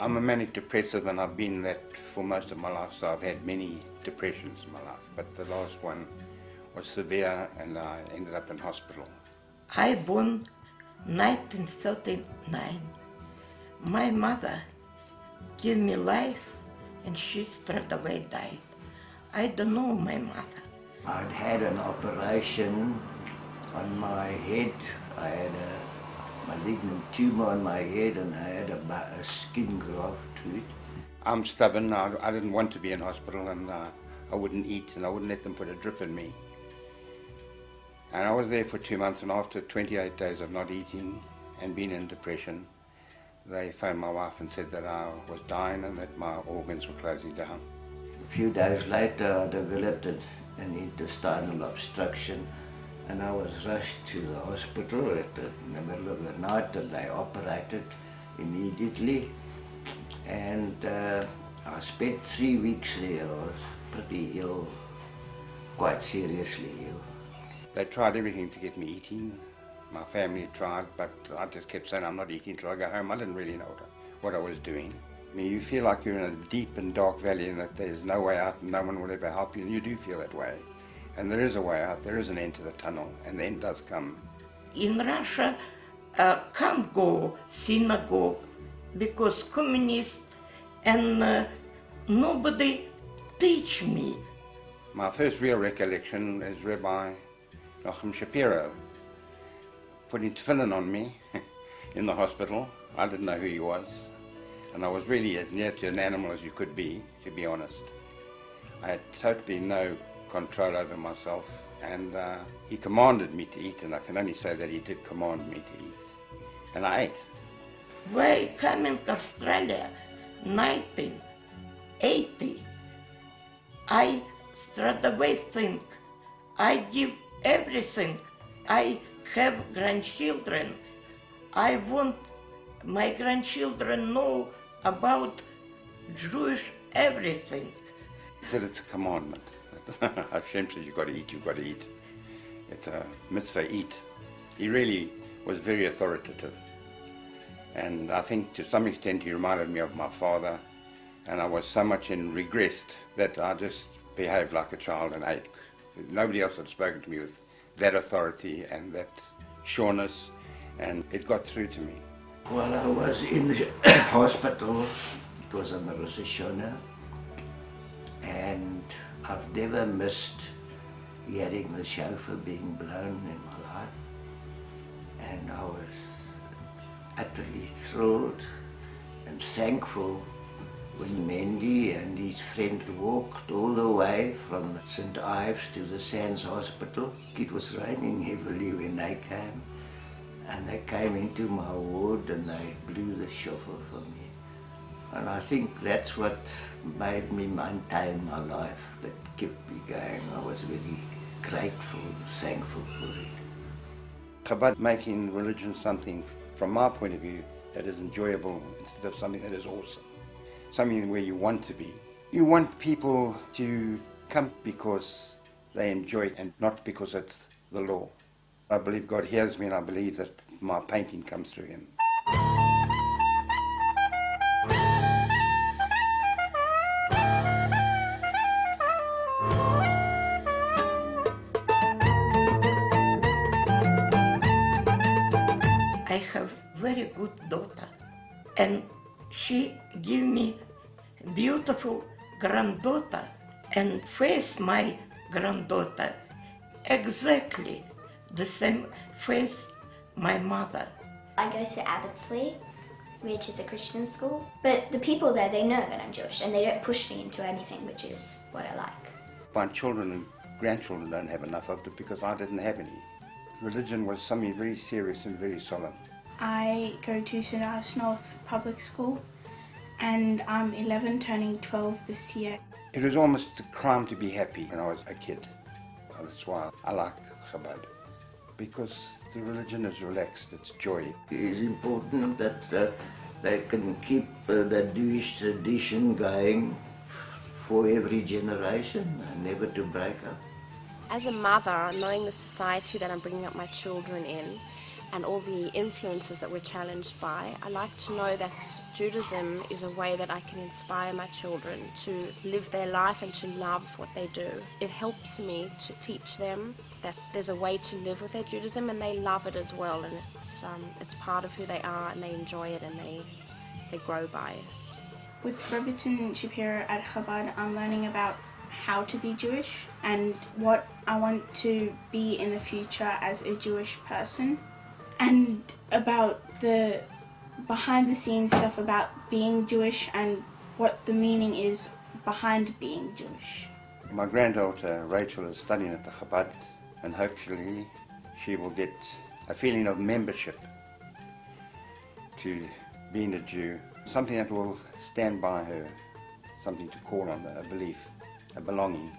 I'm a manic depressive, and I've been that for most of my life, so I've had many depressions in my life. But the last one was severe, and I ended up in hospital. I born 1939. My mother gave me life, and she straight away died. I don't know my mother. I'd had an operation on my head. I had a malignant tumor on my head, and I had a skin graft to it. I'm stubborn. I didn't want to be in hospital, and I wouldn't eat, and I wouldn't let them put a drip in me. And I was there for 2 months, and after 28 days of not eating and being in depression, they phoned my wife and said that I was dying and that my organs were closing down. A few days later, I developed an intestinal obstruction, and I was rushed to the hospital in the middle of the night, and they operated immediately. And I spent 3 weeks there. I was pretty ill, quite seriously ill. They tried everything to get me eating. My family tried, but I just kept saying I'm not eating until I go home. I didn't really know what I was doing. I mean, you feel like you're in a deep and dark valley and that there's no way out and no one will ever help you, and you do feel that way. And there is a way out, there is an end to the tunnel, and the end does come. In Russia, can't go synagogue because communists, and nobody teach me. My first real recollection is Rabbi Shapiro putting tefillin on me in the hospital. I didn't know who he was, and I was really as near to an animal as you could be, to be honest. I had totally no control over myself, and he commanded me to eat, and I can only say that he did command me to eat, and I ate. When coming to Australia, 1980, I straight away think, I give everything. I have grandchildren. I want my grandchildren know about Jewish everything. He said it's a commandment. Hashem said you've got to eat, you've got to eat. It's a mitzvah, eat. He really was very authoritative. And I think to some extent he reminded me of my father, and I was so much in regressed that I just behaved like a child and ate. Nobody else had spoken to me with that authority and that sureness, and it got through to me. While I was in the hospital, it was on the Rosh Hashanah, and I've never missed hearing the shofar being blown in my life, and I was utterly thrilled and thankful when Mendy and his friend walked all the way from St. Ives to the Sands Hospital. It was raining heavily when they came, and they came into my ward and they blew the shofar for me. And I think that's what made me maintain my life, that kept me going. I was very grateful, thankful for it. Chabad making religion something, from my point of view, that is enjoyable instead of something that is awesome. Something where you want to be. You want people to come because they enjoy it and not because it's the law. I believe God hears me, and I believe that my painting comes through him. I have very good daughter, and she give me beautiful granddaughter and face my granddaughter exactly the same face my mother. I go to Abbottsley, which is a Christian school, but the people there, they know that I'm Jewish and they don't push me into anything, which is what I like. My children and grandchildren don't have enough of it because I didn't have any. Religion was something very serious and very solemn. I go to St. Ives North Public School, and I'm 11, turning 12 this year. It was almost a crime to be happy when I was a kid. That's why I like Chabad, because the religion is relaxed, it's joy. It is important that they can keep the Jewish tradition going for every generation and never to break up. As a mother, knowing the society that I'm bringing up my children in, and all the influences that we're challenged by, I like to know that Judaism is a way that I can inspire my children to live their life and to love what they do. It helps me to teach them that there's a way to live with their Judaism, and they love it as well, and it's part of who they are, and they enjoy it, and they grow by it. With Rebbetzin Shapiro at Chabad, I'm learning about how to be Jewish and what I want to be in the future as a Jewish person, and about the behind the scenes stuff about being Jewish and what the meaning is behind being Jewish. My granddaughter Rachel is studying at the Chabad, and hopefully she will get a feeling of membership to being a Jew, something that will stand by her, something to call on, a belief, a belonging.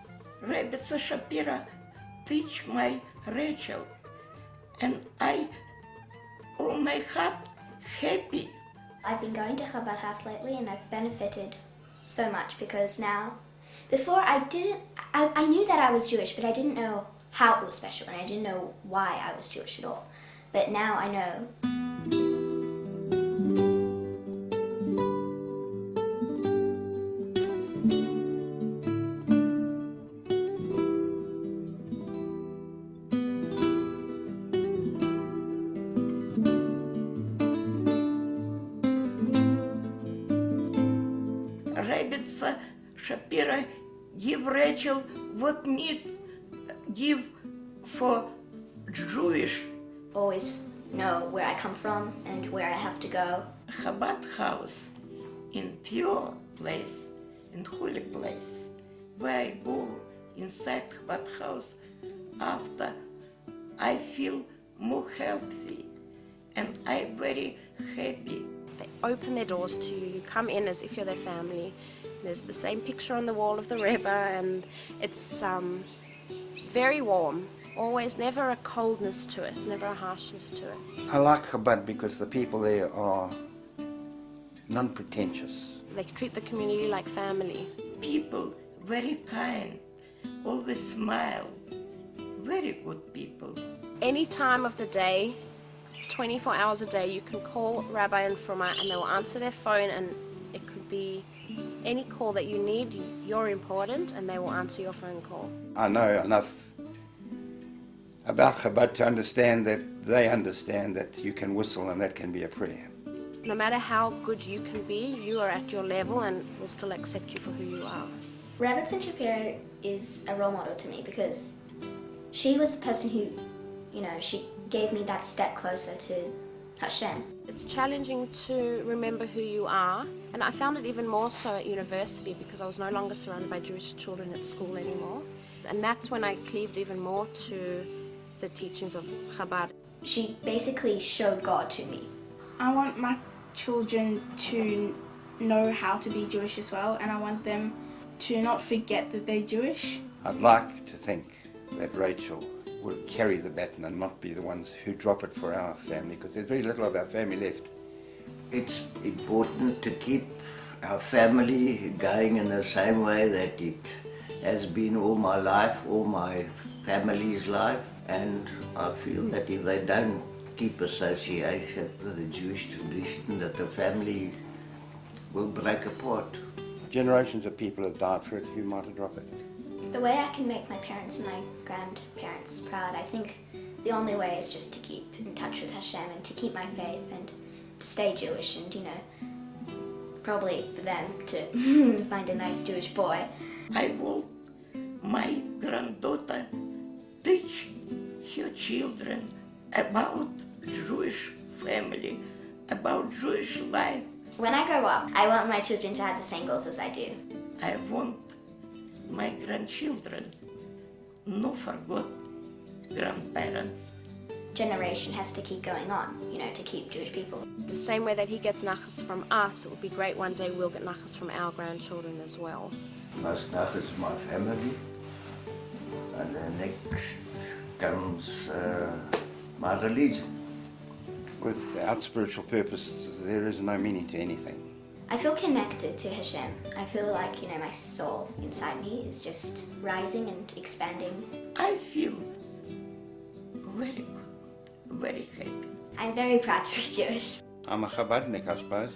Rabbi Shapira teach my Rachel, and I, all my heart, happy. I've been going to Chabad House lately and I've benefited so much because now, before I knew that I was Jewish, but I didn't know how it was special and I didn't know why I was Jewish at all. But now I know. Rabbi Shapira give Rachel what need give for Jewish. Always know where I come from and where I have to go. Chabad house in pure place, in holy place. Where I go inside Chabad house after I feel more healthy and I'm very happy. They open their doors to you. You come in as if you're their family. There's the same picture on the wall of the Rebbe, and it's very warm. Always, never a coldness to it, never a harshness to it. I like Chabad because the people there are non-pretentious. They treat the community like family. People very kind, always smile. Very good people. Any time of the day, 24 hours a day, you can call Rabbi and Fruma and they will answer their phone, and it could be any call that you need. You're important and they will answer your phone call. I know enough about Chabad to understand that they understand that you can whistle and that can be a prayer. No matter how good you can be, you are at your level and we'll still accept you for who you are. Rebbetzin Shapiro is a role model to me because she was the person who, she gave me that step closer to Hashem. It's challenging to remember who you are, and I found it even more so at university because I was no longer surrounded by Jewish children at school anymore. And that's when I cleaved even more to the teachings of Chabad. She basically showed God to me. I want my children to know how to be Jewish as well, and I want them to not forget that they're Jewish. I'd like to think that Rachel will carry the baton and not be the ones who drop it for our family, because there's very little of our family left. It's important to keep our family going in the same way that it has been all my life, all my family's life, and I feel that if they don't keep association with the Jewish tradition, that the family will break apart. Generations of people have died for it. Who might drop it? The way I can make my parents and my grandparents proud, I think the only way is just to keep in touch with Hashem and to keep my faith and to stay Jewish and, probably for them to find a nice Jewish boy. I want my granddaughter teach her children about Jewish family, about Jewish life. When I grow up, I want my children to have the same goals as I do. I want my grandchildren not forget grandparents. Generation has to keep going on, to keep Jewish people. The same way that he gets nachas from us, it would be great one day we'll get nachas from our grandchildren as well. Most nachas is my family, and then next comes my religion. Without spiritual purpose, there is no meaning to anything. I feel connected to Hashem. I feel like, my soul inside me is just rising and expanding. I feel very good, very happy. I'm very proud to be Jewish. I'm a Chabadnik, I suppose.